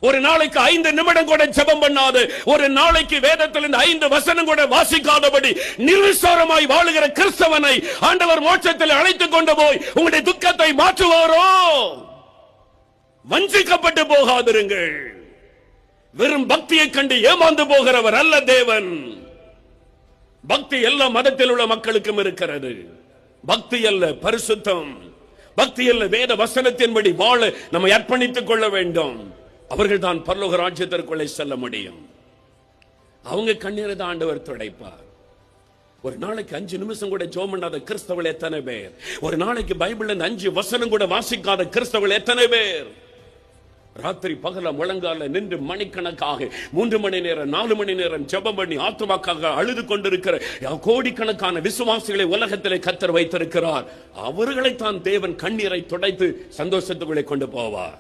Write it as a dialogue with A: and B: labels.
A: ஒரு நாளைக்கு 5 நிமிடம் கூட ஜெபம் பண்ணாது, ஒரு நாளைக்கு வேதத்தில் 5 வசனம் கூட வாசிக்காதபடி நிர்விசாரமாய் வாழுகிற கிறிஸ்தவனை ஆண்டவர் மோட்சத்தில் அழைத்துக் கொண்டு போய் உங்களுடைய துக்கத்தை மாற்றுவாரோ? வஞ்சிக்கப்பட்டு போகாதிருங்கள். வெறும் பக்தியை கண்டு ஏமாந்து போகிறவர் அல்ல தேவன். பக்தி எல்லா மதத்தில் உள்ள மக்களுக்கும் இருக்கிறது. பக்தி அல்ல பரிசுத்தம், பக்தி அல்ல வேத வசனத்தின்படி வாழ நம்மை அர்ப்பணித்துக் கொள்ள வேண்டும். அவர்கள் தான் பரலோக ராஜ்யத்திற்குள்ளே செல்ல முடியும். அவங்க கண்ணீரை தான் ஆண்டவர் துடைப்பார். ஒரு நாளைக்கு 5 நிமிஷம் கூட ஜெபம் பண்ணாத கிறிஸ்தவர்கள் எத்தனை பேர்? ஒரு நாளைக்கு பைபிள்ல 5 வசனம் கூட வாசிக்காத கிறிஸ்தவர்கள் எத்தனை பேர்? ராத்திரி பகல முழங்கால நின்று மணிக்கணக்காக 3 மணி நேரம் 4 மணி நேரம் ஜெபம் பண்ணி ஆத்துமாக்காக அழுது கொண்டிருக்கிற கோடிக்கணக்கான விசுவாசிகளை உலகத்திலே கர்த்தர் வைத்திருக்கிறார். அவர்களைத்தான் தேவன் கண்ணீரை துடைத்து சந்தோஷத்துக்குள்ளே கொண்டு போவார்.